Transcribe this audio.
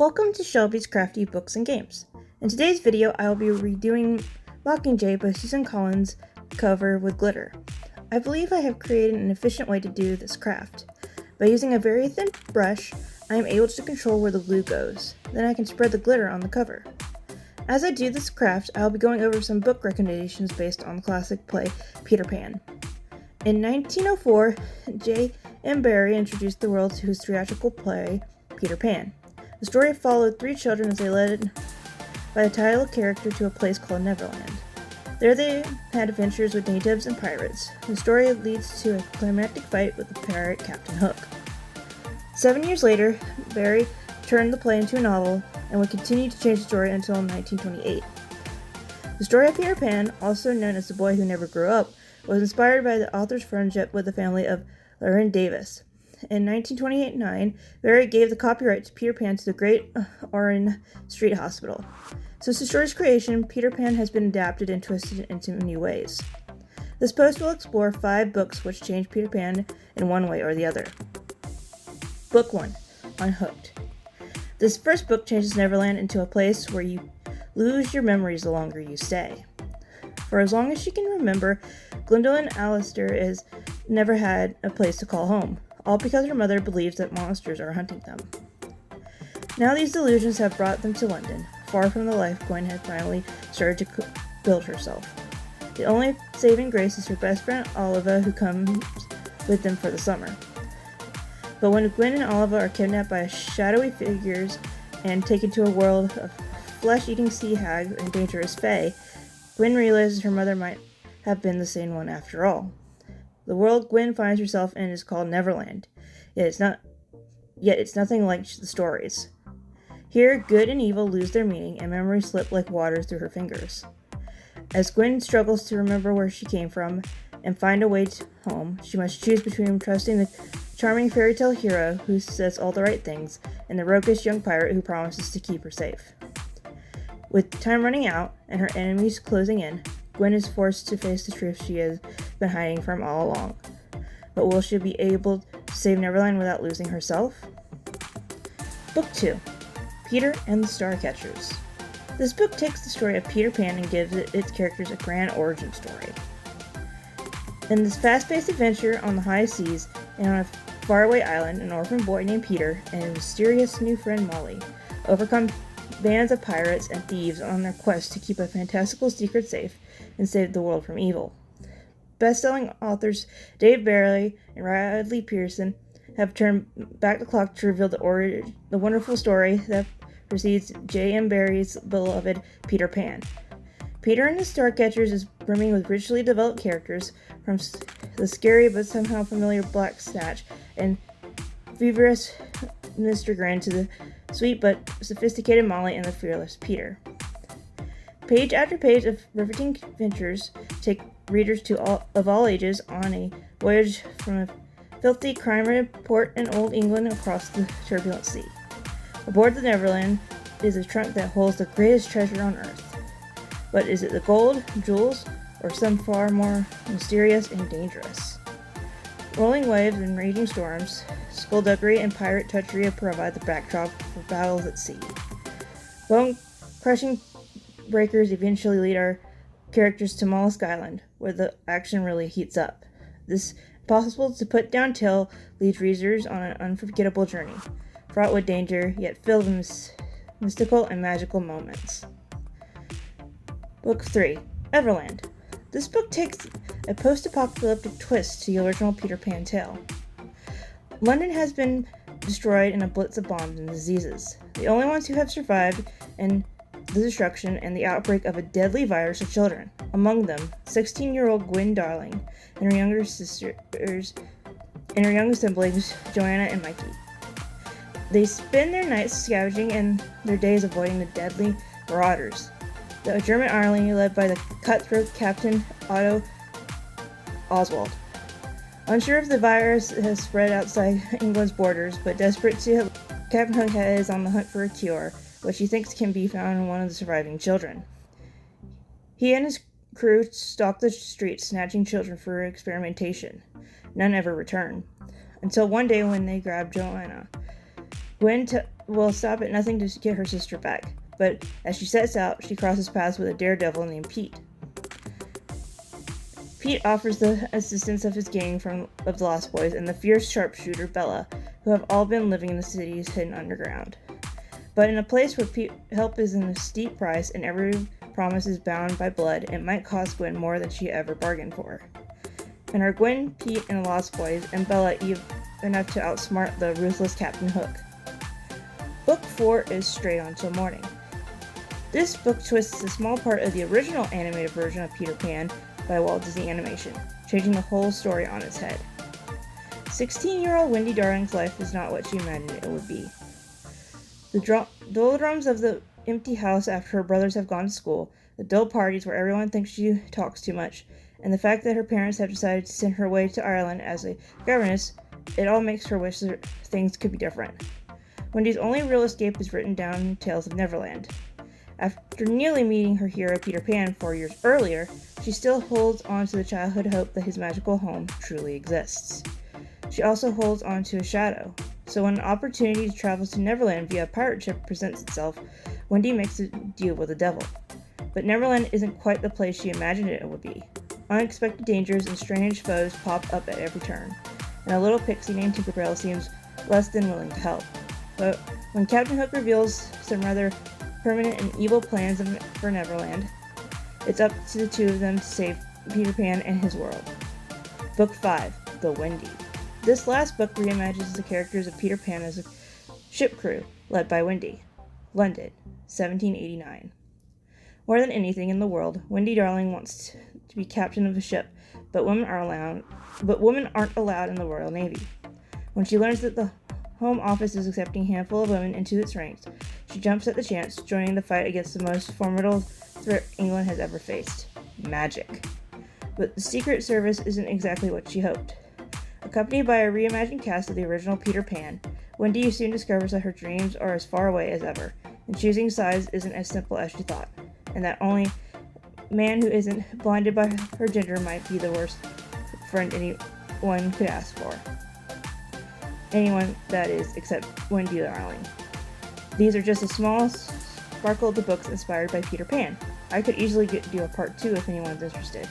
Welcome to Shelby's Crafty Books and Games. In today's video, I will be redoing Mockingjay by Susan Collins cover with glitter. I believe I have created an efficient way to do this craft. By using a very thin brush, I am able to control where the glue goes. Then I can spread the glitter on the cover. As I do this craft, I will be going over some book recommendations based on the classic play Peter Pan. In 1904, J.M. Barrie introduced the world to his theatrical play Peter Pan. The story followed three children as they led by the title character to a place called Everland. There they had adventures with natives and pirates. The story leads to a climactic fight with the pirate Captain Hook. 7 years later, Barrie turned the play into a novel and would continue to change the story until 1928. The story of Peter Pan, also known as The Boy Who Never Grew Up, was inspired by the author's friendship with the family of Lauren Davis. In 1929, Barrie gave the copyright to Peter Pan to the Great Orrin Street Hospital. Since the story's creation, Peter Pan has been adapted and twisted into new ways. This post will explore 5 books which change Peter Pan in one way or the other. Book 1, Unhooked. This first book changes Neverland into a place where you lose your memories the longer you stay. For as long as she can remember, Gwendolyn Alistair has never had a place to call home, all because her mother believes that monsters are hunting them. Now these delusions have brought them to London, far from the life Gwen had finally started to build herself. The only saving grace is her best friend Oliva, who comes with them for the summer. But when Gwen and Oliva are kidnapped by shadowy figures and taken to a world of flesh-eating sea hags and dangerous fae, Gwen realizes her mother might have been the sane one after all. The world Gwen finds herself in is called Neverland, yet it's nothing like the stories. Here, good and evil lose their meaning, and memories slip like water through her fingers. As Gwen struggles to remember where she came from and find a way home, she must choose between trusting the charming fairy tale hero who says all the right things and the roguish young pirate who promises to keep her safe. With time running out and her enemies closing in, Gwen is forced to face the truth she has been hiding from all along. But will she be able to save Neverland without losing herself? Book 2, Peter and the Starcatchers. This book takes the story of Peter Pan and gives its characters a grand origin story. In this fast-paced adventure on the high seas and on a faraway island, an orphan boy named Peter and his mysterious new friend Molly overcome bands of pirates and thieves on their quest to keep a fantastical secret safe and save the world from evil. Best-selling authors Dave Barry and Riley Pearson have turned back the clock to reveal the wonderful story that precedes J.M. Barrie's beloved Peter Pan. Peter and the Starcatchers is brimming with richly developed characters, from the scary but somehow familiar Black Snatch and feverish Mr. Grin to the sweet but sophisticated Molly and the fearless Peter. Page after page of riveting adventures take readers of all ages on a voyage from a filthy crime-ridden port in Old England across the turbulent sea. Aboard the Neverland is a trunk that holds the greatest treasure on earth. But is it the gold, jewels, or some far more mysterious and dangerous? Rolling waves and raging storms, skullduggery and pirate treachery provide the backdrop for battles at sea. Bone-crushing breakers eventually lead our characters to Mollusk Island, where the action really heats up. This impossible to put down tale leads readers on an unforgettable journey, fraught with danger, yet filled with mystical and magical moments. Book 3, Everland. This book takes a post-apocalyptic twist to the original Peter Pan tale. London has been destroyed in a blitz of bombs and diseases. The only ones who have survived and the destruction and the outbreak of a deadly virus are children, among them 16-year-old Gwen Darling and her younger sisters and her younger siblings Joanna and Mikey. They spend their nights scavenging and their days avoiding the deadly marauders. The German army led by the cutthroat Captain Otto Oswald. Unsure if the virus has spread outside England's borders, but desperate to Captain Hook is on the hunt for a cure, which he thinks can be found in one of the surviving children. He and his crew stalk the streets, snatching children for experimentation. None ever return, until one day when they grab Joanna. Gwen will stop at nothing to get her sister back. But as she sets out, she crosses paths with a daredevil named Pete. Pete offers the assistance of his gang of the Lost Boys and the fierce sharpshooter Bella, who have all been living in the city's hidden underground. But in a place where help is a steep price and every promise is bound by blood, it might cost Gwen more than she ever bargained for. And are Gwen, Pete, and the Lost Boys, and Bella enough to outsmart the ruthless Captain Hook? Book 4 is Straight On Till Morning. This book twists a small part of the original animated version of Peter Pan by Walt Disney Animation, changing the whole story on its head. 16-year-old Wendy Darling's life is not what she imagined it would be. The doldrums of the empty house after her brothers have gone to school, the dull parties where everyone thinks she talks too much, and the fact that her parents have decided to send her away to Ireland as a governess, it all makes her wish that things could be different. Wendy's only real escape is written down in Tales of Neverland. After nearly meeting her hero Peter Pan 4 years earlier, she still holds on to the childhood hope that his magical home truly exists. She also holds on to a shadow, so when an opportunity to travel to Neverland via a pirate ship presents itself, Wendy makes a deal with the devil. But Neverland isn't quite the place she imagined it would be. Unexpected dangers and strange foes pop up at every turn, and a little pixie named Tinkerbell seems less than willing to help. But when Captain Hook reveals some rather permanent and evil plans for Neverland, it's up to the two of them to save Peter Pan and his world. Book 5, The Wendy. This last book reimagines the characters of Peter Pan as a ship crew, led by Wendy. London, 1789. More than anything in the world, Wendy Darling wants to be captain of a ship, but women aren't allowed in the Royal Navy. When she learns that the Home Office is accepting a handful of women into its ranks, she jumps at the chance, joining the fight against the most formidable threat England has ever faced: magic. But the Secret Service isn't exactly what she hoped. Accompanied by a reimagined cast of the original Peter Pan, Wendy soon discovers that her dreams are as far away as ever, and choosing sides isn't as simple as she thought, and that only man who isn't blinded by her gender might be the worst friend anyone could ask for. Anyone, that is, except Wendy Darling. These are just a small sparkle of the books inspired by Peter Pan. I could easily do a part 2 if anyone's interested.